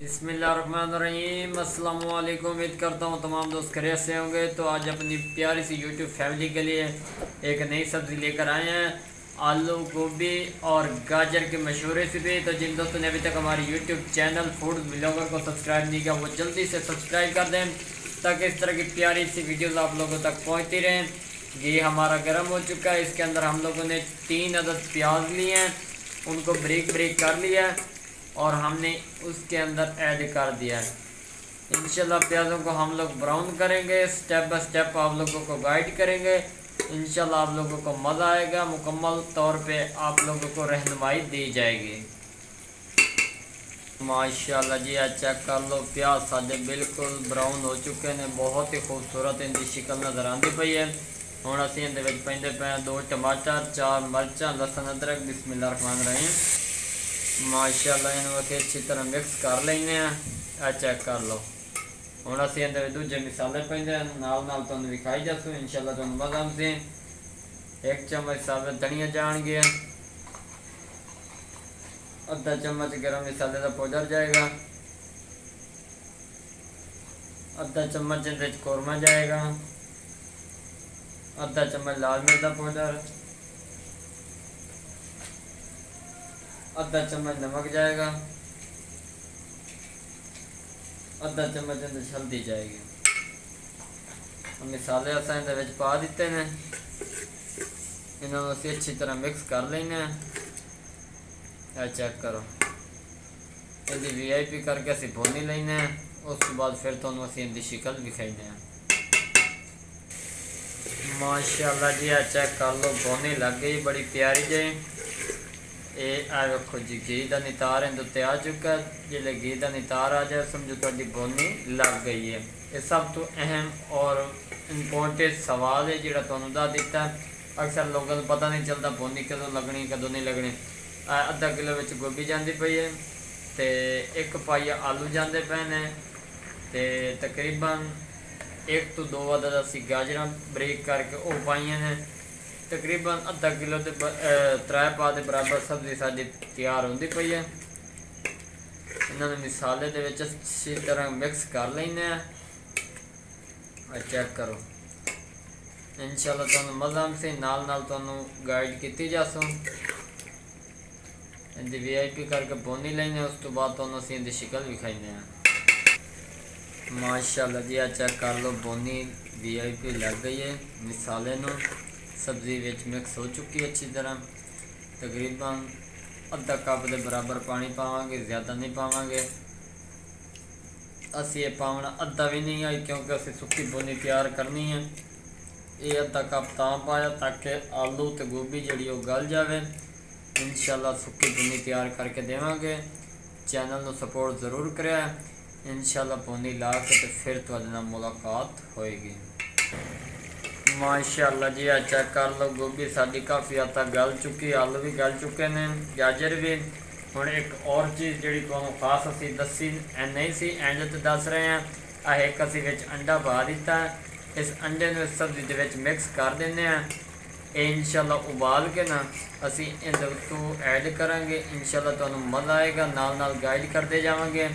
बिस्मिल्लाहिर्रहमानिर्रहीम। अस्सलाम वालेकुम। उम्मीद करता हूँ तमाम दोस्त खैरियत से होंगे। तो आज अपनी प्यारी सी यूट्यूब फैमिली के लिए एक नई सब्ज़ी लेकर आए हैं, आलू गोभी और गाजर की मशहूर रेसिपी। तो जिन दोस्तों ने अभी तक हमारी यूट्यूब चैनल फूड ब्लॉगर को सब्सक्राइब नहीं किया वो जल्दी से सब्सक्राइब कर दें ताकि इस तरह की प्यारी सी वीडियोज़ आप लोगों तक पहुँचती रहें। घी हमारा गर्म हो चुका है, इसके अंदर हम लोगों ने 3 अदद प्याज लिए हैं, उनको ब्रेक कर लिया है और हमने उसके अंदर ऐड कर दिया है। इंशाल्लाह प्याज़ों को हम लोग ब्राउन करेंगे, स्टेप बाय स्टेप आप लोगों को गाइड करेंगे। इंशाल्लाह आप लोगों को मज़ा आएगा, मुकम्मल तौर पे आप लोगों को रहनुमाई दी जाएगी। माशाल्लाह जी, चेक कर लो, प्याज साढ़े बिल्कुल ब्राउन हो चुके हैं, बहुत ही खूबसूरत इनकी शिकल नज़र आती पई है। हुण असीं इहदे विच पैंदे पे 2 टमाटर, 4 मिर्चां, लसन, अदरक। बिस्मिल्लाहिर्रहमानिर्रहीम। माशाल्लाह इन्हूं असीं अच्छी तरह मिक्स कर लैने आ चेक कर लो। हुण असीं इहदे विच दूजे मसाले पैंदे नाल तुहानूं विखाई जासूं, इंशाल्लाह तुहानूं मज़ा आउंदे। 1 चम्मच साबुत धनिया जाणगे, आधा चम्मच गरम मसाले का पाउडर जाएगा, आधा चम्मच इहदे विच कौरमा जाएगा, आधा चम्मच लाल मिर्च का पाउडर, आधा चम्मच नमक जाएगा, आधा चम्मच हल्दी जाएगी। मसाले असां इहदे विच पा दिते ने, इन्होंने असीं अच्छी तरह मिक्स कर लेने। चेक करो, इहदी VIP करके असीं भुन लेने। उस तो बाद फिर तुहानूं असीं इहदी शिकल विखाइने। माशाल्लाह जी, चेक कर लो, भुन लग गई बड़ी प्यारी जी। ये वेखो जी, घी का नितार इहदे उत्ते आ चुका है। जिसले घी का नितार आ जाए समझो तुहाडी भुनी लग गई है। ये सब तो अहम और इंपोर्टेंट सवाल है जिहड़ा तुहानूं दस दिता। अक्सर लोगों को पता नहीं चलता भुनी कदों लगनी कदों नहीं लगनी। आधा किलो विच गोभी जाती पई है, तो 1 पाइया आलू जाते पे ने, तो तकरीबन 1 तो 2 अदद असीं गाजरां ब्रेक करके वो पाइया ने। तकरीबन आधा किलो के 3 पा के बराबर सब्जी साडी तैयार होती पई है। इन्होंने मसाले दे विच अच्छी तरह मिक्स कर लेने। चेक करो, इंशाल्लाह तुहानूं मज़ा आउंदे, नाल तुहानूं गाइड की जासूं। इहदी VIP करके भुन लेने, उस तो बाद तुहानूं असीं इहदी शिकल विखाइने। माशाल्लाह जी, चेक कर लो, भुनी VIP लग गई है, मसाले नूं सब्जी विच मिक्स हो चुकी है अच्छी तरह। तकरीबन आधा कप के बराबर पानी पावांगे, ज़्यादा नहीं पावांगे। असीं ये पावना आधा भी नहीं आई क्योंकि असीं सुक्की भुनी तैयार करनी है। ये आधा कप तां पाया ताकि आलू तो गोभी जिहड़ी वो गल जाए। इंशाल्लाह सुक्की भुनी तैयार करके देवांगे। चैनल नूं सपोर्ट ज़रूर करें। इंशाल्लाह भुनी ला के तो फिर तुहाडे नाल मुलाकात होएगी। माशाल्लाह जी, चेक कर लो, गोभी साडी काफ़ी हद तक गल चुकी, आलू भी गल चुके हैं, गाजर भी। हुण एक और चीज़ जिहड़ी तुहानूं खास असीं दसी नहीं सी, एंड ते दस रहे हैं। एक असीं विच अंडा पा दिता, इस अंडे नूं इस सब्जी दे विच मिक्स कर दिंदे आ। इंशाल्लाह उबाल के ना असीं इहदे उत्तों ऐड करांगे। इंशाल्लाह तुहानूं मज़ा आएगा, नाल गाइड करते जावांगे।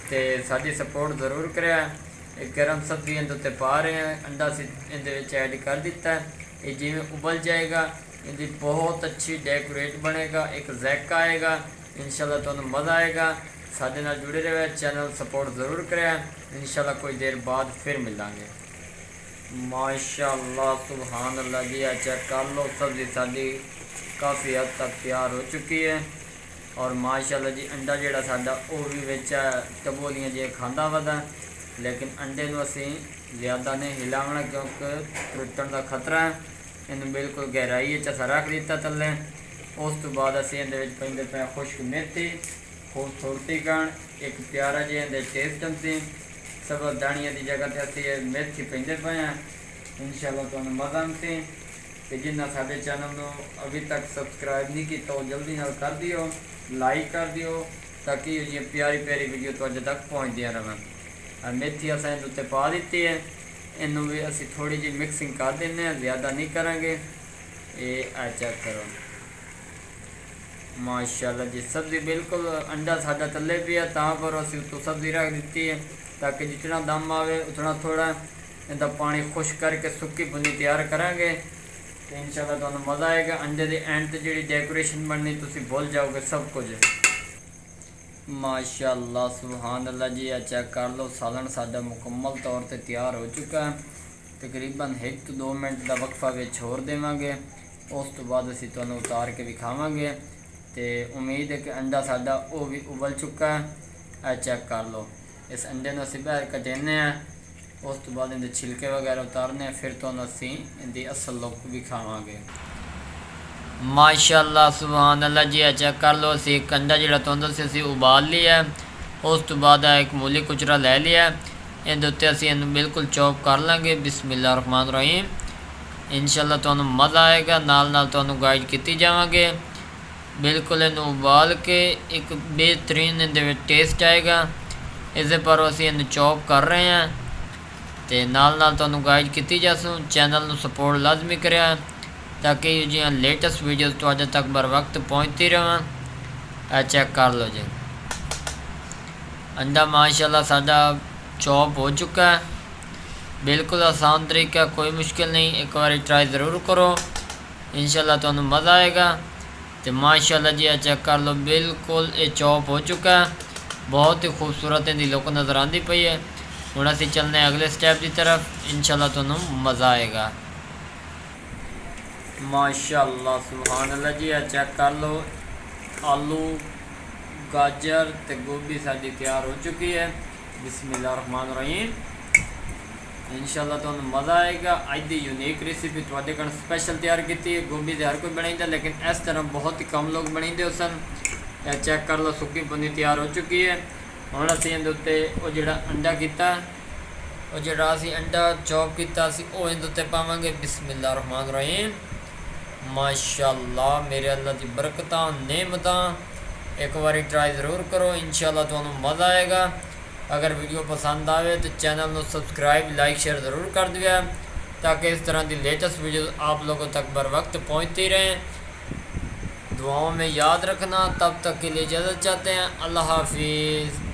तो साडी सपोर्ट ज़रूर करें। एक गर्म सब्जी इहदे उत्ते पा रहे हैं, अंडा असीं इहदे विच ऐड कर दिता है। ये जिवें उबल जाएगा इहदी बहुत अच्छी डेकोरेट बनेगा, एक ज़ायका आएगा। इंशाल्लाह तुहानूं मज़ा आएगा। साडे नाल जुड़े रहे, चैनल सपोर्ट ज़रूर करें। इंशाल्लाह कोई देर बाद फिर मिलांगे। माशाल्लाह सुभान अल्लाह जी, चेक कर लो, सब्जी साडी काफ़ी हद तक तैयार हो चुकी है। और माशाल्लाह जी, अंडा जिहड़ा साडा वो भी विच टबोलियां जिहे खांदा वदा, लेकिन अंडे नूं असीं ज़्यादा नहीं हिलावना क्योंकि टुटण का खतरा है। इन्हूं बिल्कुल गहराई असां रख दिता थल्ले। उस तो बाद असीं इहदे विच पैंदे पे खुश्क मेथी, खूबसूरती कण, एक प्यारा जिहा इहदे टेस्ट आउंदी। सबक दाणियां की जगह पर असीं मेथी पैंदे पे हैं। इंशाल्लाह तुहानूं मज़ा आउंदे। तो जिन्ना साडे चैनल नूं अभी तक सब्सक्राइब नहीं किया तो जल्दी नाल कर दिओ, लाइक कर दिओ ताकि ये प्यारी प्यारी वीडियो तुहाडे तक पहुँचदियां रहन। मेथी असां इहदे उत्ते पा दित्ती है, इनू भी असीं थोड़ी जी मिक्सिंग कर देने, ज़्यादा नहीं करांगे। ये चेक करो, माशाल्लाह जी सब्ज़ी बिल्कुल अंडा साडा तले पिया तां पर असी उत्तों सब्ज़ी रख दी है ताकि जितना दम आवे उतना थोड़ा इहदा पानी खुश करके सुक्की बुनी तैयार करांगे तो इंशाल्लाह तुहानूं मज़ा आएगा। अंडे दे एंड ते जिहड़ी डेकोरेशन बननी तुसीं भुल जाओगे सब कुछ। माशाल्लाह सुभान अल्लाह जी, चेक कर लो सालन साडा मुकम्मल तौर पर तैयार हो चुका है। तकरीबन 1 तो 2 मिनट का वक्फा विच होर देवांगे, उस तो बाद असीं तुहानूं उतार के विखावांगे। तो उम्मीद है कि अंडा साडा वो भी उबल चुका है। चेक कर लो, इस अंडे नूं असीं बाहर कटेने हैं, उस तो बाद इहदे छिलके वगैरह उतारने, फिर तुहानूं असीं इहदी असल लुक विखावांगे। माशाल्लाह सुभान अल्लाह जी, चेक कर लो असीं एक अंडा जिहड़ा तुहानूं असीं उबाल लिया है, उस तो बाद एक मूली कुचरा लै लिया, इहदे उत्ते असीं इहनूं बिल्कुल चॉप कर लांगे। बिस्मिल्लाह रहमान रहीम। इंशाल्लाह तुहानूं मज़ा आएगा, नाल नाल तुहानूं गाइड कीती जावांगे। बिल्कुल इहनूं उबाल के एक बेहतरीन इहदे विच टेस्ट आएगा। इस पर असीं इहनूं चॉप कर रहे हैं तो नाल नाल तुहानूं गाइड कीती जासूं। चैनल नूं सपोर्ट लाजमी करिया ताकि जियां लेटेस्ट वीडियोज़ तुहाडे तक बर वक्त पहुँचती रहें। चेक कर लो जी, अंडा माशाल्लाह साडा चॉप हो चुका है। बिल्कुल आसान तरीका, कोई मुश्किल नहीं, एक बार ट्राई ज़रूर करो, इंशाल्लाह तुहानूं मज़ा आएगा। तो माशाल्लाह जी चेक कर लो, बिल्कुल ये चॉप हो चुका है, बहुत ही खूबसूरत इहदी लुक नज़र आती पई है। हुण असीं चलने अगले स्टैप की तरफ, इंशाल्लाह तुहानूं मज़ा आएगा। माशाल्लाह सुभान अल्लाह जी, चेक कर लो आलू गाजर ते गोभी साडी तैयार हो चुकी है। बिस्मिल्लाह रहमान रहीम। इंशाल्लाह तुहानूं मज़ा आएगा। अज दी यूनीक रेसिपी तुहाडे कण स्पैशल तैयार की है। गोभी तो हर कोई बनाइंदा, लेकिन इस तरह बहुत ही कम लोग बनाइंदे सन। चेक कर लो सुक्की बुनी तैयार हो चुकी है। हुण असीं इहदे उत्ते वो जिहड़ा अंडा कीता, वो जिहड़ा असीं अंडा चॉप कीता असीं वो इहदे उत्ते पावांगे। बिस्मिल्लाह रहमान रहीम। माशाल्लाह मेरे अल्लाह दी बरकतां नेमतां, एक बार ट्राई ज़रूर करो, इंशाल्लाह तुहानूं मज़ा आएगा। अगर वीडियो पसंद आए तो चैनल को सब्सक्राइब लाइक शेयर ज़रूर कर दिया ताकि इस तरह की लेटेस्ट वीडियो आप लोगों तक बर वक्त पहुँचती रहें। दुआओं में याद रखना। तब तक के लिए इजाज़त चाहते हैं। अल्लाह हाफिज़।